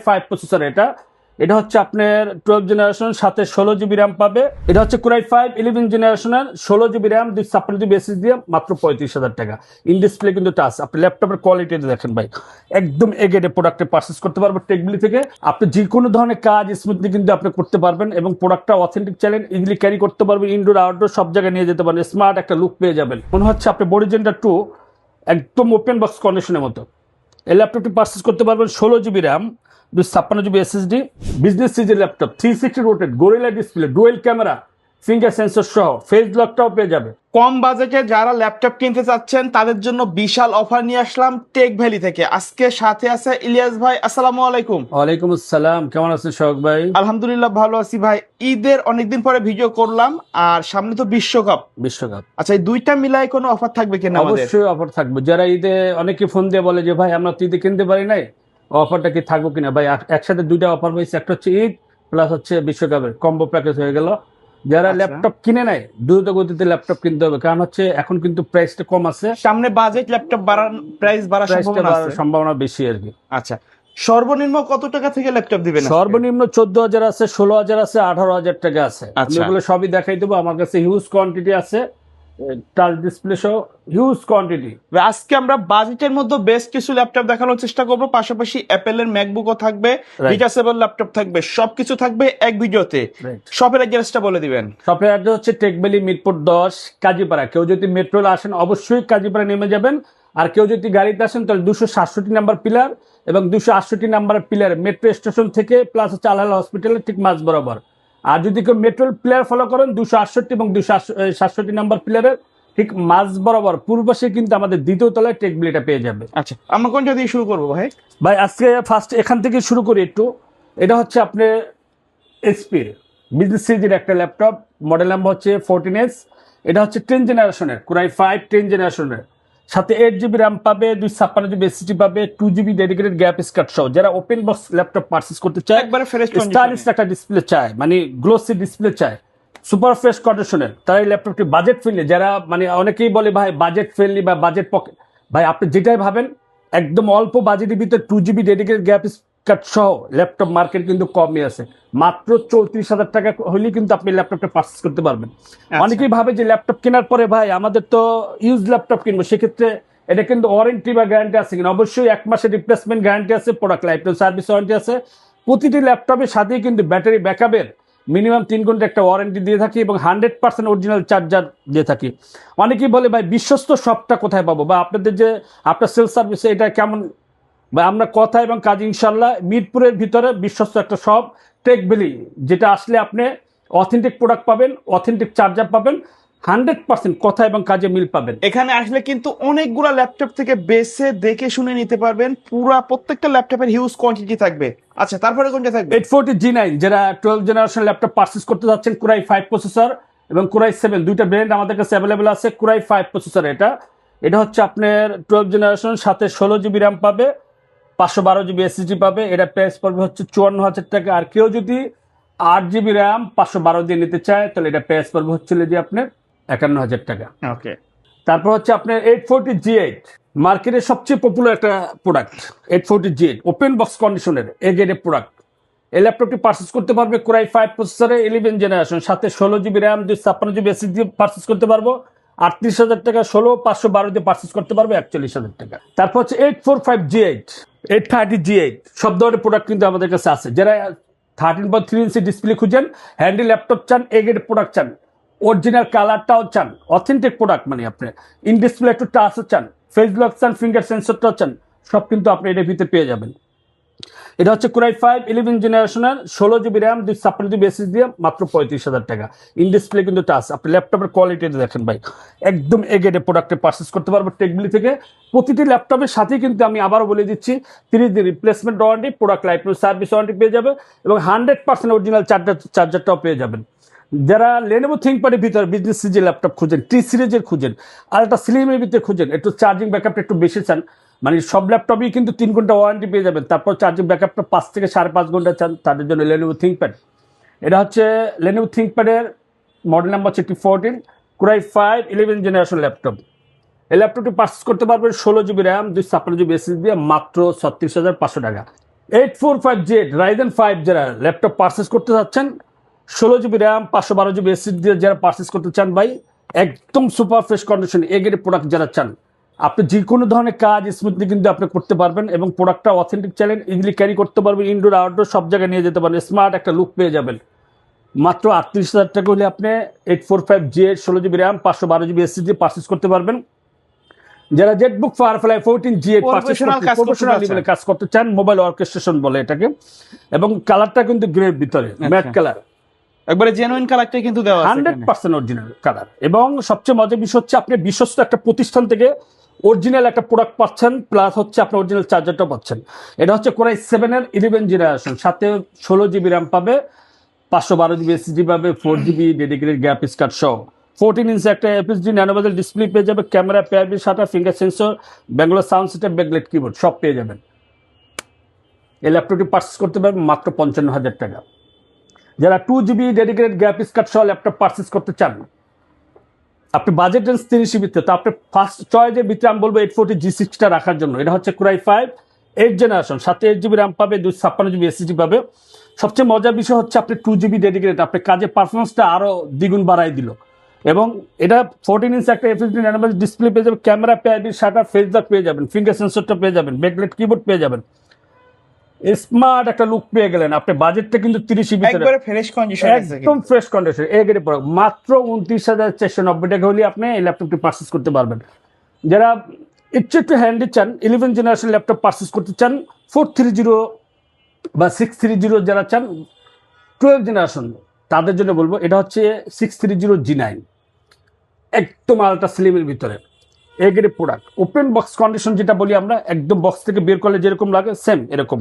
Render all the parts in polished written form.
Five processor এটা এটা হচ্ছে আপনার 12 জেনারেশন, সাথে 16 জিবি র্যাম পাবে। এটা হচ্ছে কোরাই 5 11 জেনারেশনের 16 জিবি র্যাম 256 জিবি এসএসডি দিয়ে মাত্র 35,000 টাকা। ইন ডিসপ্লে কিন্তু টাচ। আপনি ল্যাপটপের কোয়ালিটি দেখেন ভাই, একদম এগেডে প্রোডাক্টে পারচেস করতে পারবেন টেকবিলি থেকে। আপনি যে কোনো ধরনের কাজ স্মুথলি কিন্তু আপনি করতে পারবেন এবং প্রোডাক্টটা অথেন্টিক চাইলেন ইজিলি ক্যারি করতে পারবেন, ইনডোর আউটডোর সব জায়গায় নিয়ে যেতে পারবেন। স্মার্ট একটা লুক পেয়ে যাবেন, মনে হচ্ছে আপনি বডিজেন্ডার 2 একদম ওপেন বক্স কন্ডিশনের মতো। এই ল্যাপটপটি পারচেস করতে পারবেন 16 GB RAM 256 GB SSD, business সিরিজের laptop, 360 rotate, gorilla display, dual camera, finger sensor সহ, ফেস লকটাও পেয়ে যাবে। কম বাজেটে যারা ল্যাপটপ কিনতে চাচ্ছেন তাদের জন্য বিশাল অফার নিয়ে আসলাম টেক ভ্যালি থেকে। আজকে সাথে আছে ইলিয়াস ভাই। আসসালামু আলাইকুম। ওয়ালাইকুম আসসালাম, কেমন আছেন শোক ভাই? আলহামদুলিল্লাহ ভালো আছি ভাই। ঈদের অনেকদিন পরে ভিডিও করলাম, আর সামনে তো বিশ্বকাপ। আচ্ছা, এই দুইটা মিলাই কোনো অফার থাকবে কিনা? অবশ্যই অফার থাকবে। যারা ঈদে অনেকে ফোন দিয়ে বলে যে ভাই আমরা তো ঈদে কিনতে পারি নাই, অফারটা কি থাকবো কিনা? ভাই একসাথে দুইটা অফার পাইছে, একটা হচ্ছে ঈদ প্লাস হচ্ছে বিশ্বকাপের কম্বো প্যাকেজ হয়ে গেল। যারা ল্যাপটপ কিনে নাই দ্রুত গতিতে ল্যাপটপ কিনতে হবে, কারণ হচ্ছে এখন কিন্তু প্রাইসটা কম আছে, সামনে বাজেট ল্যাপটপ প্রাইস বাড়ার সম্ভাবনা বেশি আর কি। আচ্ছা, সর্বনিম্ন কত টাকা থেকে ল্যাপটপ দিবেন? সর্বনিম্ন 14,000 আছে, 16,000 আছে, 18,000 টাকা আছে। এগুলো সবই দেখাই দেবো। আমার কাছে হিউজ কোয়ান্টিটি আছে, টাচ ডিসপ্লে সহ হিউজ কোয়ান্টিটি। আজকে আমরা বাজেটের মধ্যে বেস্ট কিছু ল্যাপটপ দেখানোর চেষ্টা করবো, পাশাপাশি অ্যাপেলের ম্যাকবুকও থাকবে, রিচার্জেবল ল্যাপটপ থাকবে, সবকিছু থাকবে এক ভিডিওতে। শপের অ্যাড্রেসটা বলে দিবেন। শপের অ্যাড্রেস হচ্ছে টেকভ্যালি, মিরপুর 10, কাজীপাড়া। কেউ যদি মেট্রোলে আসেন অবশ্যই কাজীপাড়া নেমে যাবেন, আর কেউ যদি গাড়িতে আসেন তাহলে 267 নাম্বার পিলার এবং 268 নাম্বার পিলার মেট্রো স্টেশন থেকে প্লাস হচ্ছে আল হসপিটালের ঠিক মাঝ বরাবর। আর যদি কেউ মেট্রো প্লেয়ার ফলো করেন 268 এবং 267 নাম্বার পিলারের ঠিক মাঝ বরাবর পূর্ব পাশে কিন্তু আমাদের দ্বিতীয় তলায় টেকভ্যালিটা পেয়ে যাবে। আচ্ছা, আমরা কোনটা দিয়ে শুরু করবো ভাই? ভাই আজকে ফার্স্ট এখান থেকে শুরু করি একটু। এটা হচ্ছে আপনি এসপির বিজনেস সিরিজের একটা ল্যাপটপ, মডেল নাম্বার হচ্ছে 14S। এটা হচ্ছে 10 জেনারেশনের কোরাই 5 10 জেনারেশনের, সাথে 8 জিবি র্যাম পাবে, 256 জিবি এসএসডি পাবে, 2 জিবি ডেডিকেটেড গ্রাফিক্স কার্ড সহ। যারা ওপেন বক্স ল্যাপটপ পারচেজ করতে চায়, একবারে ফ্রেশ স্টাইলিশ একটা ডিসপ্লে চায়, মানে গ্লোসি ডিসপ্লে চায়, সুপার ফ্রেশ কন্ডিশনের, তারা এই ল্যাপটপটি বাজেট ফ্রেন্ডলি। যারা মানে অনেকেই বলে ভাই বাজেট ফ্রেন্ডলি বা বাজেট পকেট, ভাই আপনি যেটাই ভাবেন একদম অল্প বাজেটের ভিতরে 2 জিবি ডেডিকেটেড গ্রাফিক্স কার্ড সহ ল্যাপটপ মার্কেট কিন্তু কমই আছে। মাত্র 34,000 টাকা হলেই কিন্তু আপনি ল্যাপটপটা পারচেজ করতে পারবেন। অনেকেই ভাবে যে ল্যাপটপ কেনার পরে ভাই আমাদের তো ইউজ ল্যাপটপ কিনবো, সেক্ষেত্রে এটা কিন্তু ওয়ারেন্টি বা গ্যারান্টি আছে কিনা? অবশ্যই 1 মাসের রিপ্লেসমেন্ট গ্যারান্টি আছে, product life time service warranty আছে। প্রতিটি ল্যাপটপের সাথেই কিন্তু ব্যাটারি ব্যাকআপের মিনিমাম 3 ঘন্টা একটা ওয়ারেন্টি দিয়ে থাকি এবং 100% অরিজিনাল চার্জার দিয়ে থাকি। অনেকেই বলে ভাই বিশ্বস্ত শপটা কোথায় পাবো, বা আপনাদের যে আপনার সেলস সার্ভিসে এটা কেমন? বা আমরা কথা এবং কাজ ইনশাল্লাহ মিরপুরের ভিতরে বিশ্বস্ত একটা শপ টেকভ্যালি, যেটা আসলে আপনি অথেন্টিক প্রোডাক্ট পাবেন, অথেন্টিক চার্জার পাবেন, 100% কথা এবং কাজে মিল পাবেন। এখানে আসলে কিন্তু অনেকগুলা ল্যাপটপ থেকে বেছে দেখে শুনে নিতে পারবেন, পুরা প্রত্যেকটা ল্যাপটপের হিউজ কোয়ান্টিটি থাকবে। আচ্ছা, তারপরে কোনটা থাকবে? 840 G9, যারা 12 জেনারেশন ল্যাপটপ পারচেজ করতে যাচ্ছেন, কোরাই 5 প্রসেসর এবং কোরাই 7, দুইটা ব্র্যান্ড আমাদের কাছে অ্যাভেলেবেল আছে। কোরাই 5 প্রসেসর এটা হচ্ছে আপনার 12 জেনারেশন, সাথে 16 জিবি র্যাম পাবে, 512 জিবি এসএসডি পাবে। এটা প্রাইস পড়বে হচ্ছে 54,000 টাকা। আর কেউ যদি 8 জিবি র্যাম 512 দিয়ে নিতে চায় তাহলে এটা প্রাইস পড়বে হচ্ছে যে আপনার 51,000 টাকা। ওকে, তারপর হচ্ছে আপনার 840 G8, মার্কেটের সবচেয়ে পপুলার একটা প্রোডাক্ট। 840 G8 ওপেন বক্স কন্ডিশনের এগ্রেডের প্রোডাক্ট। এই ল্যাপটপটি পারচেজ করতে পারবে কোরাই 5 প্রসেসরে 11 জেনারেশন, সাথে 16 GB RAM 256 GB SSD purchase করতে পারবো 38,000 টাকা। 16 512 দিয়ে পারচেজ করতে পারবে 41,000 টাকা। তারপর হচ্ছে 845 G8, 830 G8, সব ধরনের প্রোডাক্ট কিন্তু আমাদের কাছে আছে। যারা 13.3 ইঞ্চি ডিসপ্লে খুঁজেন, হ্যান্ডি ল্যাপটপ চান, এগ্রেড প্রোডাক্ট চান, অরিজিনাল কালারটাও চান, অথেন্টিক প্রোডাক্ট মানে আপনি ইন ডিসপ্লে একটু টাচও চান, ফেস লক চান, ফিঙ্গার সেন্সরটাও চান, সব কিন্তু আপনি এটার ভিতরে পেয়ে যাবেন। এটা হচ্ছে কোরাই 5 11 জেনারেশনের 16 জিবি র্যাম 256 জিবি এসএসডি দিয়ে মাত্র 35,000 টাকা। ইন ডিসপ্লে কিন্তু টাচ। আপনি ল্যাপটপের কোয়ালিটি দেখেন ভাই, একদম এগেডে প্রোডাক্টে পারচেজ করতে পারবো টেকভ্যালি থেকে। প্রতিটি ল্যাপটপের সাথে কিন্তু আমি আবারও বলে দিচ্ছি 30 দিন replacement warranty, product life time service warranty পেয়ে যাবে এবং 100% অরিজিনাল চার্জারটাও পেয়ে যাবেন। যারা লেনোভো থিংকপ্যাডের ভিতরে বিজনেস সিরিজের ল্যাপটপ খুঁজেন, টি সিরিজের খুঁজেন, আর একটা স্লিমের ভিতরে খুঁজেন, একটু চার্জিং ব্যাকআপটা একটু বেশি চান, মানে সব ল্যাপটপই কিন্তু 3 ঘন্টা ওয়ারেন্টি পেয়ে যাবেন, তারপর চার্জিং ব্যাকআপটা 5 থেকে 5.5 ঘন্টা চান, তাদের জন্য লেনোভো থিংকপ্যাড। এটা হচ্ছে লেনোভো থিংকপ্যাডের মডেল নাম্বার হচ্ছে 14 কোরাই 5 11 জেনারেশন ল্যাপটপ। এই ল্যাপটপটি পারচেজ করতে পারবেন 16 জিবি র্যাম 256 জিবি এসএসডি দিয়ে মাত্র 36,500 টাকা। 845Z Ryzen 5 যারা ল্যাপটপ পারচেস করতে যাচ্ছেন, 16 GB র্যাম 512 GB SSD দিয়ে যারা পারচেস করতে চান ভাই, একদম super fresh condition A grade product যারা চান, আপনি যে কোনো ধরনের কাজ স্মুথলি কিন্তু আপনি করতে পারবেন এবং প্রোডাক্টটা অথেন্টিক চাইলেন ইজিলি ক্যারি করতে পারবেন, ইনডোর আউটডোর সব জায়গায় নিয়ে যেতে পারবেন, স্মার্ট একটা লুক পেয়ে যাবেন। মাত্র 38,000 টাকা হলে আপনি 845Z 16 GB RAM 512 GB SSD purchase করতে পারবেন। যারা জেটবুক ফায়ারফ্লাই 14G8 প্রফেশনাল কাজ করতে চান, মোবাইল অর্কেস্ট্রেশন বলে এটাকে, এবং কালারটা কিন্তু গ্রের ভিতরে ম্যাট কালার, একবারে জেনুইন কালারটাই কিন্তু দেওয়া আছে 100% অরিজিনাল কালার। এবং সবচেয়ে মজার বিষয় হচ্ছে আপনি বিশ্বস্ত একটা প্রতিষ্ঠান থেকে অরিজিনাল একটা প্রোডাক্ট পাচ্ছেন, প্লাস হচ্ছে আপনি অরিজিনাল চার্জারটাও পাচ্ছেন। এটা হচ্ছে Core i7 এর 11 জেনারেশন, সাথে 16 GB র্যাম পাবে, 512 GB SSD পাবে, 4GB ডেডিকেটেড গ্রাফিক্স কার্ড সহ, 14 ইঞ্চি একটা FHD ন্যানোভেজেল ডিসপ্লে পেয়ে যাবে, ক্যামেরা, পেয়ারবি শাটার, ফিঙ্গার সেন্সর, ব্যাঙ্গালোর সাউন্ড সিস্টেম, ব্যাকলাইট কিবোর্ড সব পেয়ে যাবেন। এই ল্যাপটপটি পারচেস করতে পারবেন মাত্র 55,000 টাকা। যারা 2GB ডেডিকেটেড গ্রাফিক্স কার্ড সহ ল্যাপটপ পারচেস করতে চান, আপনি বাজেট রেঞ্জ 30 ভিতরে, তো আপনি ফার্স্ট চয়েসের ভিতরে আমি বলবো 840G6টা রাখার জন্য। এটা হচ্ছে Core i5 8 জেনারেশন, সাথে 8GB র্যাম পাবে, 256 GB SSD পাবে। সবচেয়ে মজার বিষয় হচ্ছে আপনি 2GB ডেডিকেটেড, আপনি কাজের পারফরমেন্সটা আরো দ্বিগুণ বাড়াই দিল। এবং এটা 14 ইঞ্চি একটা FHD ন্যানোভেজেল ডিসপ্লে পেয়ে যাবে, ক্যামেরা, পেয়ারবি শাটার, ফেস লক পেয়ে যাবেন, ফিঙ্গার সেন্সরটা পেয়ে যাবেন, ব্যাকলাইট কিবোর্ড পেয়ে যাবেন, স্মার্ট একটা লুক পেয়ে গেলেন। আপনি বাজেটটা কিন্তু 30 ভিতরে, একবারে ফ্রেশ কন্ডিশন আছে, একদম fresh condition A grade product. মাত্র 29,490 টাকা হলে আপনি এই ল্যাপটপটি পারচেস করতে পারবেন। যারা একটু হ্যান্ডি চান, 11 জেনারেশন ল্যাপটপ পারচেস করতে চান, 430 বা 630 যারা চান 12 জেনারেশন, তাদের জন্য বলবো এটা হচ্ছে 630G9, একদম আলট্রা স্লিমের ভিতরে A grade product. Open box condition যেটা বলি আমরা, একদম বক্স থেকে বের করলে যেরকম লাগে সেম এরকম,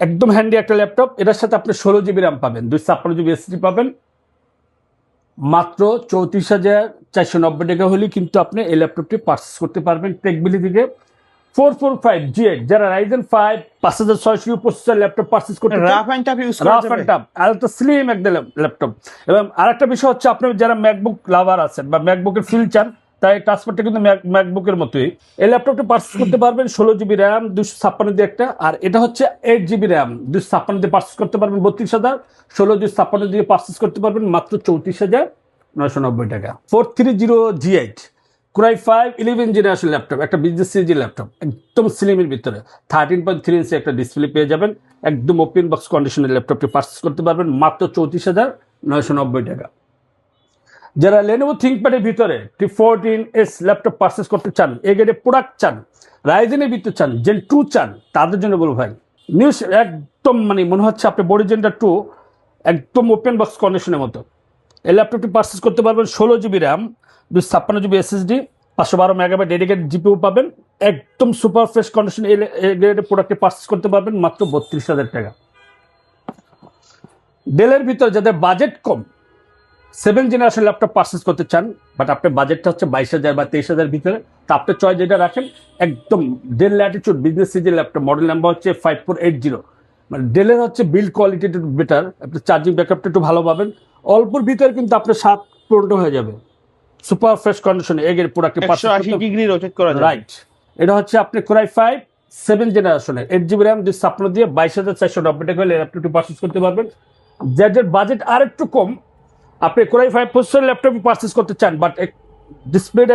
একদম হ্যান্ডি একটা ল্যাপটপ। এটার সাথে আপনি 16 GB র্যাম পাবেন, 256 GB SSD পাবেন। মাত্র 34,490 টাকা হলে কিন্তু আপনি এই ল্যাপটপটি পারচেস করতে পারবেন টেকবিলি থেকে। 445G8 যারা Ryzen 5 5600 প্রসেসর ল্যাপটপ পারচেস করতে চান, রাফ এন্ড টাফ ইউজ করা রাফ যাবে, এন্ড টাফ আলট্রা স্লিম একটা ল্যাপটপ। এবং আরেকটা বিষয় হচ্ছে আপনি যারা ম্যাকবুক লাভার আছেন বা ম্যাকবুকের ফিল চান, তাই ট্রান্সফারটা কিন্তু ম্যাকবুকের মতোই। এই ল্যাপটপটা পারচেস করতে পারবেন 16 GB র্যাম 256 দিয়ে একটা, আর এটা হচ্ছে 8GB র্যাম 256 দিয়ে পারচেস করতে পারবেন 32,000, 16 256 দিয়ে পারচেস করতে পারবেন মাত্র 34,990 টাকা। 430G8 Core i5 11 generation laptop, একটা বিজনেস সিরিজের ল্যাপটপ, একদম স্লিমের ভিতরে 13.3 ইঞ্চি একটা ডিসপ্লে পেয়ে যাবেন, একদম ওপেন বক্স কন্ডিশনের ল্যাপটপটি পারচেস করতে পারবেন মাত্র 34,990 টাকা। যারা Lenovo ThinkPad-এর ভিতরে T14S ল্যাপটপ পারচেস করতে চান, এ গ্রেডের প্রোডাক্ট চান, রাইজেনের ভিতরে চান, Gen 2 চান, তাদের জন্য বলবো ভাই নিউজ একদম মানে মনে হচ্ছে আপনি বডি জেন্ডার 2 একদম ওপেন বক্স কন্ডিশনের মতো। এই ল্যাপটপটি পারচেস করতে পারবেন 16 GB RAM 256 GB SSD, 512 MB dedicated GPU পাবেন, একদম সুপার ফ্রেশ কন্ডিশন এই গ্রেডের প্রোডাক্টটি পারচেস করতে পারবেন মাত্র 32,000 টাকা। ডেলের ভিতর যাদের বাজেট কম 7 জেনারেশন ল্যাপটপ পারচেস করতে চান, বাট আপনার বাজেটটা হচ্ছে 22,000 বা 23,000 ভিতরে, তো আপনি চয়েস যেটা রাখেন একদম ডেল ল্যাটিটিউড বিজনেস সিরিজের ল্যাপটপ, মডেল নাম্বার হচ্ছে 5480। মানে ডেলের হচ্ছে বিল্ড কোয়ালিটি একটু বেটার, আপনি চার্জিং ব্যাকআপটা একটু ভালো পাবেন, অল্পর ভিতরে কিন্তু আপনার 7 পূর্ণ হয়ে যাবে। সুপার ফ্রেশ কন্ডিশনে এগের প্রোডাক্টে 180 ডিগ্রি রোটেট করা যাবে, রাইট। এটা হচ্ছে আপনি Core i5 7 জেনারেশনের 8GB র্যাম 256 দিয়ে 22,490 টাকা হলে ল্যাপটপটি পারচেস করতে পারবেন। যাদের বাজেট আর একটু কম, আপনি Core i5 processor laptop purchase করতে চান, বাট ডিসপ্লেটা